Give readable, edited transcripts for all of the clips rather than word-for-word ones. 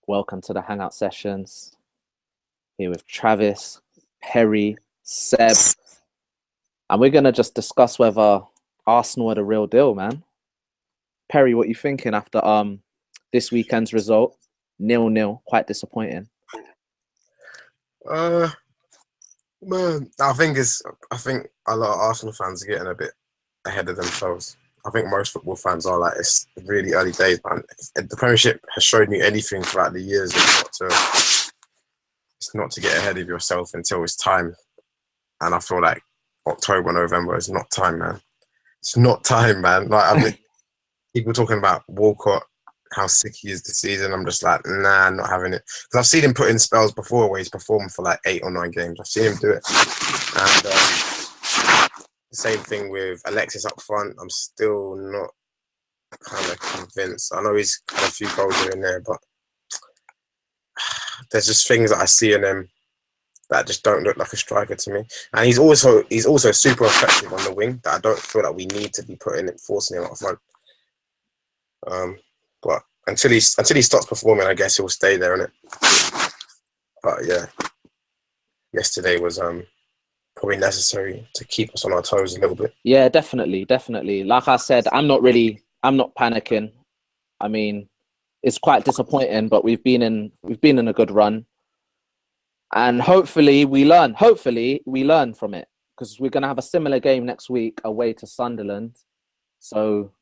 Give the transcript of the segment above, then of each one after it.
Welcome to the Hangout Sessions. Here with Travis, Perry, Seb. And we're going to just discuss whether Arsenal are the real deal, man. Perry, what you thinking after this weekend's result? 0-0, quite disappointing. Man, I think a lot of Arsenal fans are getting a bit ahead of themselves. I think most football fans are like, it's really early days, man. The Premiership has shown you anything throughout the years. It's not to get ahead of yourself until it's time. And I feel like October, November is not time, man. It's not time, man. Like, I mean, people talking about Walcott, how sick he is this season. I'm just like, nah, I'm not having it. Because I've seen him put in spells before where he's performed for like 8 or 9 games. I've seen him do it. And the same thing with Alexis up front. I'm still not kind of convinced. I know he's had a few goals here and there, but there's just things that I see in him that just don't look like a striker to me. And he's also super effective on the wing that I don't feel like we need to be forcing him up front. But until he starts performing, I guess he'll stay there, innit? But yeah, yesterday was probably necessary to keep us on our toes a little bit. Yeah, definitely. Like I said, I'm not panicking. I mean, it's quite disappointing, but we've been in a good run. And hopefully we learn from it, because we're going to have a similar game next week away to Sunderland. So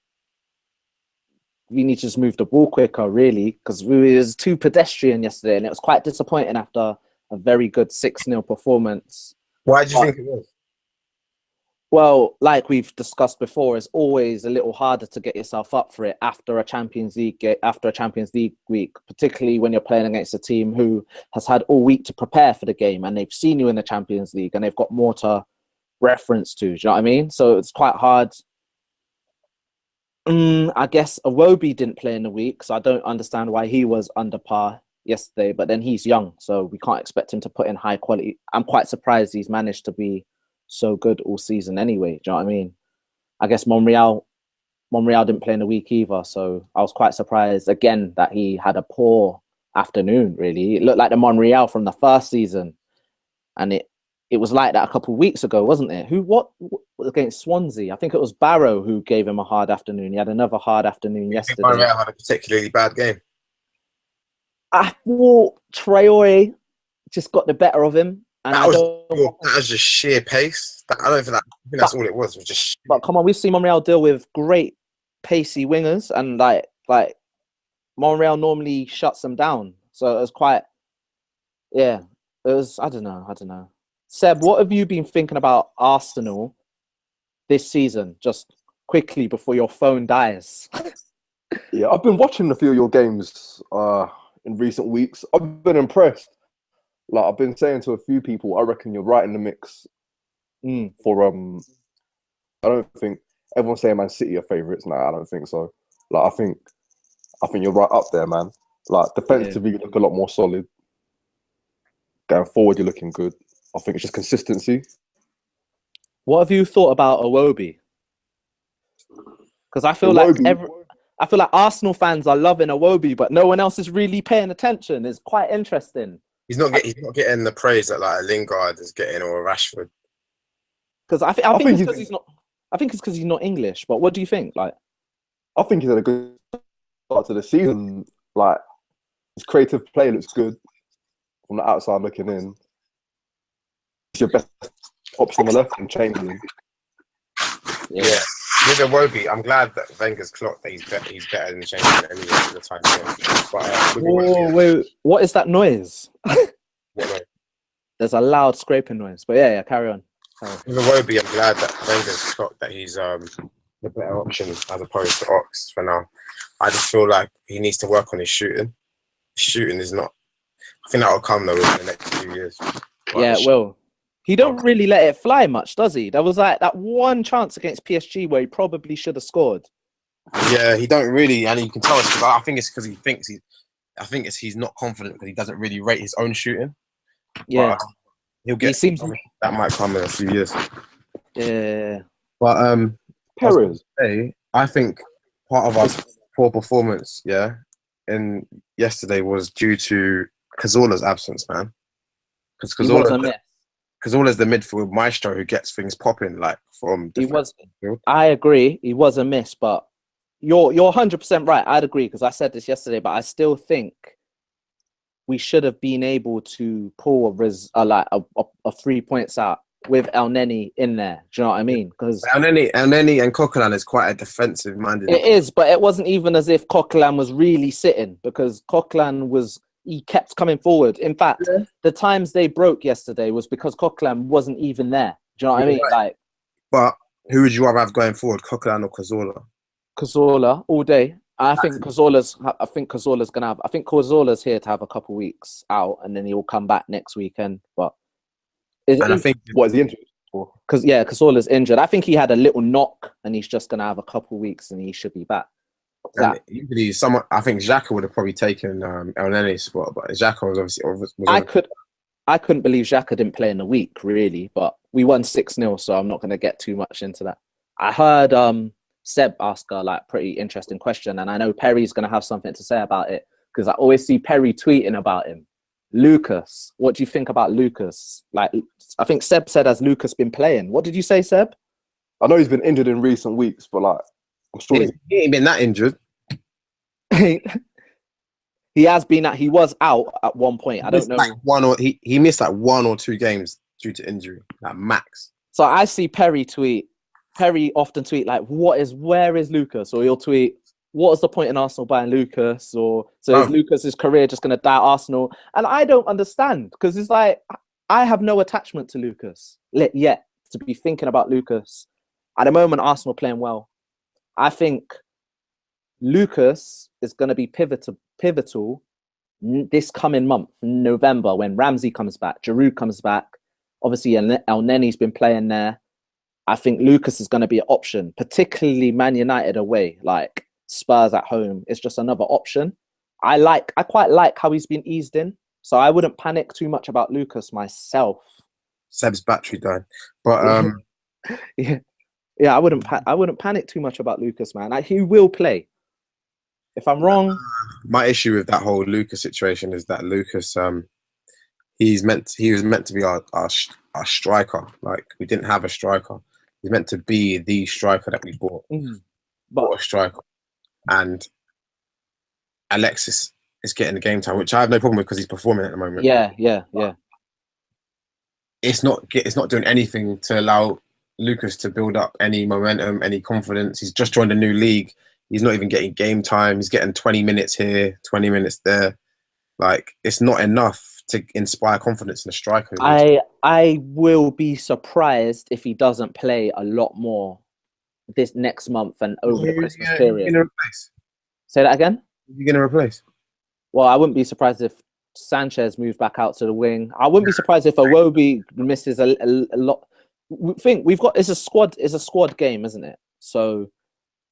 we need to just move the ball quicker, really, because we was too pedestrian yesterday, and it was quite disappointing after a very good 6-0 performance. Why do you think it was? Well, like we've discussed before, it's always a little harder to get yourself up for it after a Champions League week, particularly when you're playing against a team who has had all week to prepare for the game, and they've seen you in the Champions League and they've got more to reference to. Do you know what I mean? So it's quite hard. I guess Iwobi didn't play in the week, so I don't understand why he was under par yesterday, but then he's young, so we can't expect him to put in high quality. I'm quite surprised he's managed to be so good all season anyway. Do you know what I mean? I guess Monreal didn't play in the week either, so I was quite surprised again that he had a poor afternoon, really. It looked like the Monreal from the first season, and it was like that a couple of weeks ago, wasn't it? What against Swansea? I think it was Barrow who gave him a hard afternoon. He had another hard afternoon yesterday. Monreal had a particularly bad game. I thought Traore just got the better of him. And that was just sheer pace. I think that's all it was. It was just sheer. But come on, we've seen Monreal deal with great pacey wingers, and like Monreal normally shuts them down. So it was quite, yeah. It was, I don't know. Seb, what have you been thinking about Arsenal this season? Just quickly before your phone dies. Yeah, I've been watching a few of your games in recent weeks. I've been impressed. Like, I've been saying to a few people, I reckon you're right in the mix for I don't think everyone's saying Man City are favourites now. I don't think so. Like, I think you're right up there, man. Like, defensively, you look a lot more solid. Going forward, you're looking good. I think it's just consistency. What have you thought about Iwobi? Because I feel like Arsenal fans are loving Iwobi, but no one else is really paying attention. It's quite interesting. He's not getting the praise that like a Lingard is getting, or a Rashford. Because I think it's because he's not. I think it's because he's not English. But what do you think? Like, I think he's had a good start to the season. Like, his creative play looks good from the outside looking in. He's your best option on the left and Chamberlain. Yeah. With Iwobi, I'm glad that Wenger's clocked that he's better than Chamberlain anyway for the time being. Wait, what is that noise? What? There's a loud scraping noise. But yeah, carry on. With Iwobi, I'm glad that Wenger's clocked that he's the better option as opposed to Ox for now. I just feel like he needs to work on his shooting. Shooting is not. I think that will come though in the next few years. Yeah, well. He don't really let it fly much, does he? There was like that one chance against PSG where he probably should have scored. Yeah, he don't really, and you can tell. I think it's because he thinks he's not confident because he doesn't really rate his own shooting. Yeah, but he'll get. That might come in a few years. Yeah, but Perez. I think part of our poor performance, in yesterday was due to Cazorla's absence, man. Because He was a miss. Cazorla's the midfield maestro who gets things popping, like from He was. midfield. I agree. He was a miss, but you're 100% right. I'd agree because I said this yesterday, but I still think we should have been able to pull a 3 points out with El Neni in there. Do you know what I mean? Because El Neni and Coquelin is quite a defensive minded. it is, but it wasn't even as if Coquelin was really sitting, because Coquelin he kept coming forward. In fact, the times they broke yesterday was because Coquelin wasn't even there. Do you know what I mean? Right. Like, but who would you rather have going forward, Coquelin or Cazorla? Cazorla all day. I think Cazorla's gonna have. I think Cazorla's here to have a couple weeks out, and then he will come back next weekend. But I think what is he injured for? Because Cazorla's injured. I think he had a little knock, and he's just gonna have a couple weeks, and he should be back. Usually, I think Xhaka would have probably taken El Neni's spot, but Xhaka was obviously. I couldn't believe Xhaka didn't play in the week, really. But we won 6-0, so I'm not gonna get too much into that. I heard Seb ask a pretty interesting question, and I know Perry's gonna have something to say about it because I always see Perry tweeting about him. Lucas, what do you think about Lucas? Like, I think Seb said, has Lucas been playing? What did you say, Seb? I know he's been injured in recent weeks, but I'm sure he ain't been that injured. He has been he was out at one point. I don't know. He missed 1 or 2 games due to injury, max. So I see Perry tweet. Perry often tweet where is Lucas? Or he'll tweet, what was the point in Arsenal buying Lucas? Or is Lucas's career just going to die at Arsenal? And I don't understand, because it's like, I have no attachment to Lucas yet to be thinking about Lucas. At the moment, Arsenal playing well. I think Lucas is going to be pivotal this coming month, November, when Ramsey comes back, Giroud comes back. Obviously, El Neni's been playing there. I think Lucas is going to be an option, particularly Man United away, like Spurs at home. It's just another option. I quite like how he's been eased in, so I wouldn't panic too much about Lucas myself. Seb's battery died, but yeah, I wouldn't panic too much about Lucas, man. He will play. If I'm wrong, my issue with that whole Lucas situation is that Lucas, he was meant to be our striker. Like, we didn't have a striker. He's meant to be the striker that we bought. Bought a striker, and Alexis is getting the game time, which I have no problem with because he's performing at the moment. Yeah. It's not doing anything to allow Lucas to build up any momentum, any confidence. He's just joined a new league. He's not even getting game time. He's getting 20 minutes here, 20 minutes there. Like, it's not enough to inspire confidence in a striker. I will be surprised if he doesn't play a lot more this next month and over the Christmas period. Say that again? Who are you going to replace? Well, I wouldn't be surprised if Sanchez moves back out to the wing. I wouldn't be surprised if Iwobi misses a lot. It's a squad game, isn't it? So,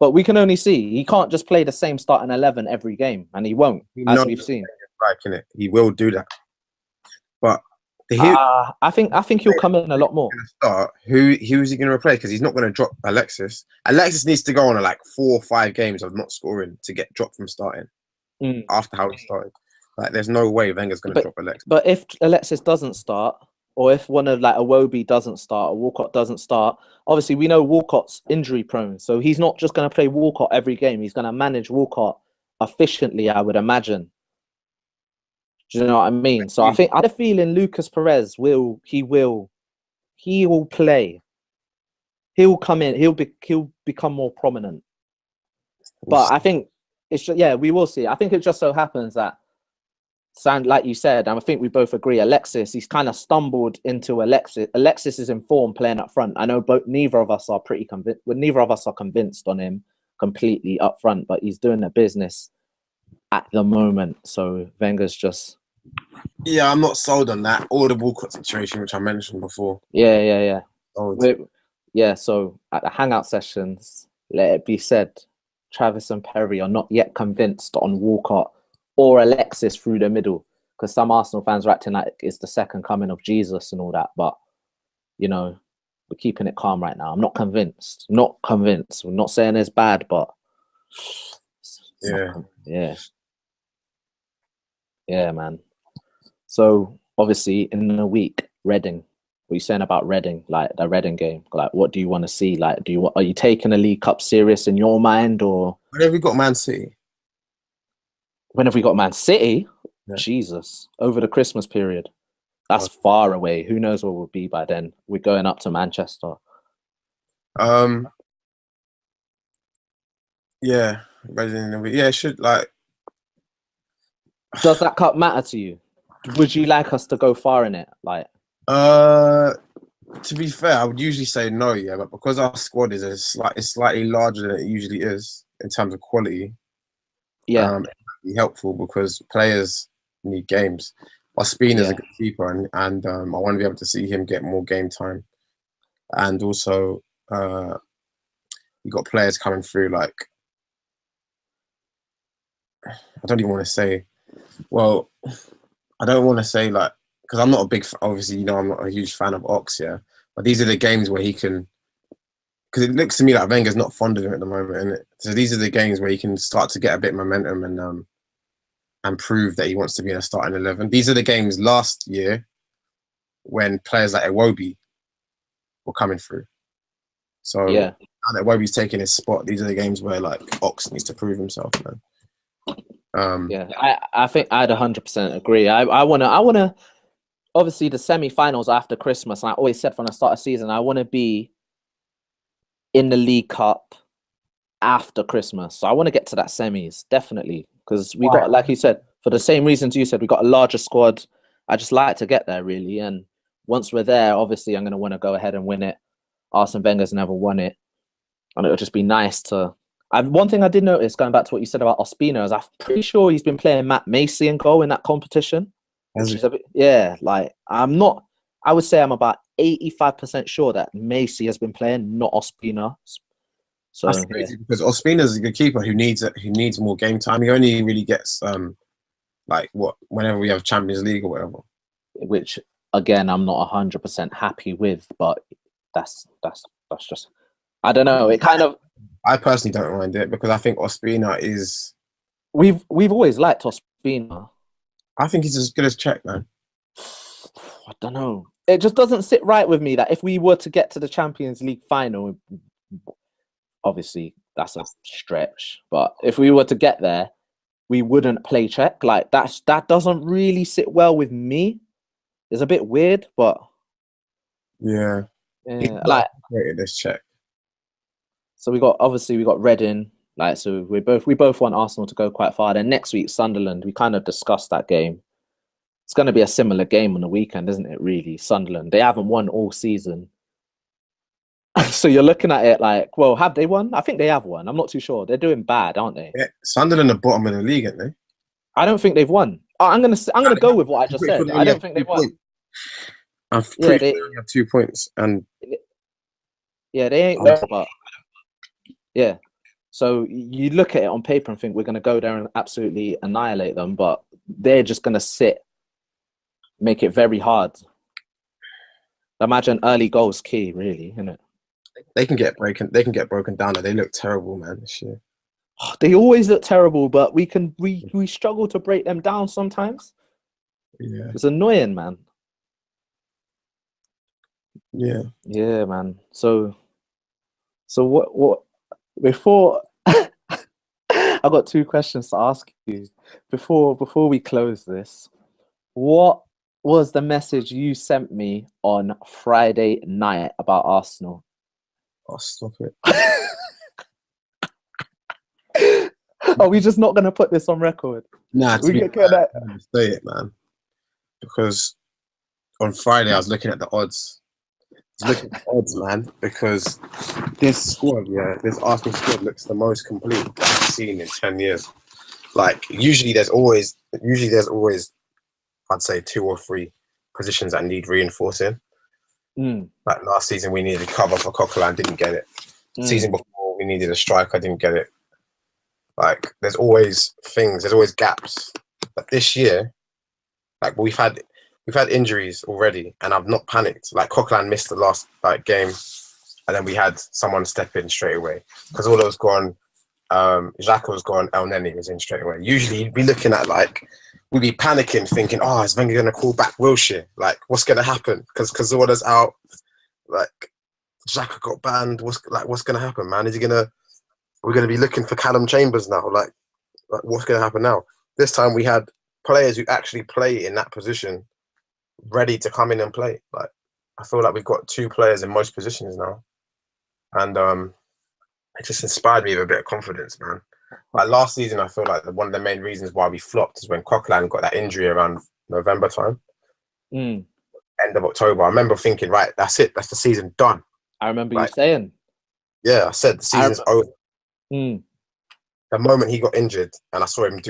but we can only see. He can't just play the same starting 11 every game, and he won't, as we've seen. He will do that. But I think he'll come in a lot more. Who is he going to replace? Because he's not going to drop Alexis. Alexis needs to go on 4 or 5 games of not scoring to get dropped from starting after how he started. Like, there's no way Wenger's going to drop Alexis. But if Alexis doesn't start, or if one of Iwobi doesn't start, or Walcott doesn't start, obviously we know Walcott's injury prone, so he's not just going to play Walcott every game. He's going to manage Walcott efficiently, I would imagine. Do you know what I mean? So I had a feeling Lucas Perez will play. He'll come in. He'll become more prominent. But I think it's just, we will see. I think it just so happens that, like you said, and I think we both agree, Alexis, he's kind of stumbled into Alexis. Alexis is in form playing up front. I know neither of us are convinced. Well, neither of us are convinced on him completely up front, but he's doing the business at the moment. So Wenger's just... Yeah, I'm not sold on that. Or the Walcott situation, which I mentioned before. Yeah. So at the hangout sessions, let it be said, Travis and Perry are not yet convinced on Walcott or Alexis through the middle, because some Arsenal fans are acting like it's the second coming of Jesus and all that. But, we're keeping it calm right now. I'm not convinced. We're not saying it's bad, but... Yeah. Yeah, man. So obviously in a week, Reading. What are you saying about Reading? Like the Reading game? Like, what do you want to see? Like, are you taking the League Cup serious in your mind, or When have we got Man City? when have we got Man City? Yeah. Jesus, over the Christmas period. That's far away. Who knows what we'll be by then? We're going up to Manchester. Yeah, Reading. Yeah, it should like. Does that cup matter to you? Would you like us to go far in it? Like, to be fair, I would usually say no, yeah, but because our squad is it's slightly larger than it usually is in terms of quality, yeah, it might be helpful because players need games. Ospina's a good keeper, and I want to be able to see him get more game time, and also you got players coming through like I don't even want to say. Well, I don't want to say like because I'm not a big. Obviously, you know, I'm not a huge fan of Ox, yeah. But these are the games where he can. Because it looks to me like Wenger's not fond of him at the moment, isn't it? So these are the games where he can start to get a bit of momentum and prove that he wants to be in a starting 11. These are the games last year when players like Iwobi were coming through. So now that Iwobi's taking his spot, these are the games where like Ox needs to prove himself, man. I think I'd 100% agree. I wanna obviously the semi-finals after Christmas, and I always said from the start of the season, I want to be in the League Cup after Christmas. So I want to get to that semis, definitely. Because we got, like you said, for the same reasons you said, we got a larger squad. I just like to get there, really. And once we're there, obviously, I'm going to want to go ahead and win it. Arsene Wenger's never won it. And it'll just be nice to... one thing I did notice, going back to what you said about Ospina, is I'm pretty sure he's been playing Matt Macy in goal in that competition. I would say I'm about 85% sure that Macy has been playing, not Ospina. So that's crazy because Ospina's a good keeper who needs more game time. He only really gets whenever we have Champions League or whatever. Which again, I'm not 100% happy with, but that's just I don't know. It kind of I personally don't mind it because I think Ospina is. We've always liked Ospina. I think he's as good as Czech, man. I don't know. It just doesn't sit right with me that if we were to get to the Champions League final, obviously that's a stretch, but if we were to get there, we wouldn't play Czech. Like that doesn't really sit well with me. It's a bit weird, but yeah, like great as Czech. So we got Reading. Like, so we both want Arsenal to go quite far. Then next week, Sunderland. We kind of discussed that game. It's going to be a similar game on the weekend, isn't it? Really, Sunderland. They haven't won all season, so you're looking at it like, well, have they won? I think they have won. I'm not too sure. They're doing bad, aren't they? Yeah, Sunderland are bottom of the league, aren't they? I don't think they've won. I'm gonna go with what I just said. I don't think they've won. I'm pretty sure they have 2 points, and yeah, they ain't won, but yeah. So you look at it on paper and think we're going to go there and absolutely annihilate them, but they're just going to sit, make it very hard. Imagine early goals key, really, isn't it? They can get broken down. They look terrible, man. This year. They always look terrible, but we struggle to break them down sometimes. Yeah, it's annoying, man. Yeah, man. So what? Before I got two questions to ask you before we close this. What was the message you sent me on Friday night about Arsenal? Oh, stop it. Are we just not going to put this on record? Nah, say it, man. Because on Friday I was looking at the odds. Man, because this squad, this Arsenal squad looks the most complete that I've seen in 10 years. Like, usually there's always, I'd say 2 or 3 positions that need reinforcing. Like last season, we needed cover for Coquelin, didn't get it. Season before, we needed a striker, didn't get it. Like, there's always gaps. But this year, like, we've had injuries already, and I've not panicked. Like, Coquelin missed the last game, and then we had someone step in straight away because all was gone. Xhaka was gone. El Neni was in straight away. Usually, you'd be looking at like we'd be panicking, thinking, "Oh, is Wenger going to call back Wilshere? Like, what's going to happen? Because Cazorla's out. Like, Xhaka got banned. What's going to happen, man? We're going to be looking for Callum Chambers now? Like what's going to happen now?" This time we had players who actually play in that position, ready to come in and play. Like, I feel like we've got 2 players in most positions now, and it just inspired me with a bit of confidence, man. Like last season, I feel like one of the main reasons why we flopped is when Coquelin got that injury around November time, end of October. I remember thinking, right, that's it, that's the season done. I remember you saying. Yeah, I said the season's over. The moment he got injured and I saw him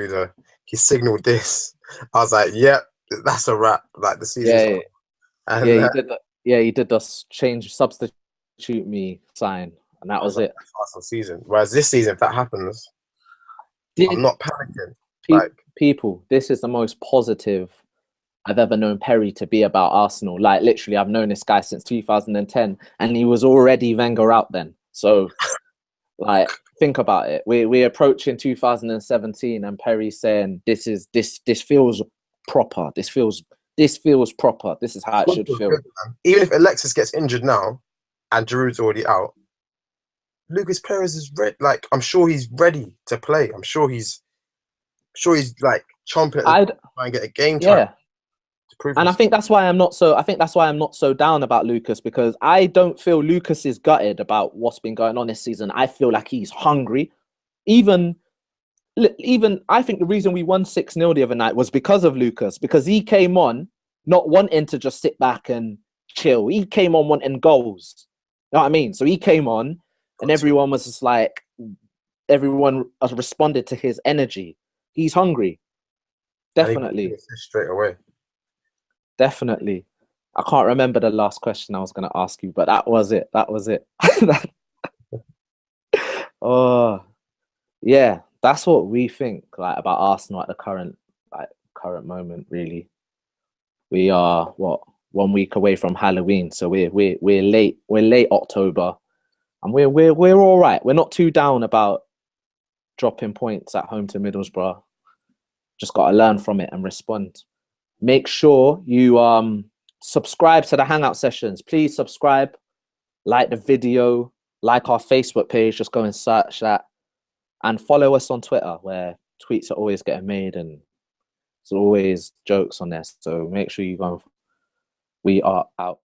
he signaled this, I was like, yep, that's a wrap. Like the season's over. And, he did that. Yeah, he did the substitute me sign, and that was it. Arsenal season. Whereas this season, if that happens, I'm not panicking. People, this is the most positive I've ever known Perry to be about Arsenal. Like, literally, I've known this guy since 2010, and he was already Wenger out then. So, like, think about it. We're approaching 2017, and Perry's saying this feels proper. This feels proper. This is how it should feel. Good, even if Alexis gets injured now, and Giroud's already out, Lucas Perez is ready. Like, I'm sure he's ready to play. I'm sure he's like chomping at the try and get a game time. Yeah. And I think that's why I'm not so down about Lucas, because I don't feel Lucas is gutted about what's been going on this season. I feel like he's hungry. Even I think the reason we won 6-0 the other night was because of Lucas, because he came on not wanting to just sit back and chill. He came on wanting goals. You know what I mean? So he came on and everyone was just like, everyone responded to his energy. He's hungry. Definitely. Straight away. Definitely. I can't remember the last question I was going to ask you, but that was it. Oh, yeah. That's what we think like about Arsenal at the current moment. Really, we are 1 week away from Halloween, so we're late. We're late October, and we're all right. We're not too down about dropping points at home to Middlesbrough. Just got to learn from it and respond. Make sure you subscribe to the Hangout sessions. Please subscribe, like the video, like our Facebook page. Just go and search that, and follow us on Twitter, where tweets are always getting made and there's always jokes on there. So make sure you go. We are out.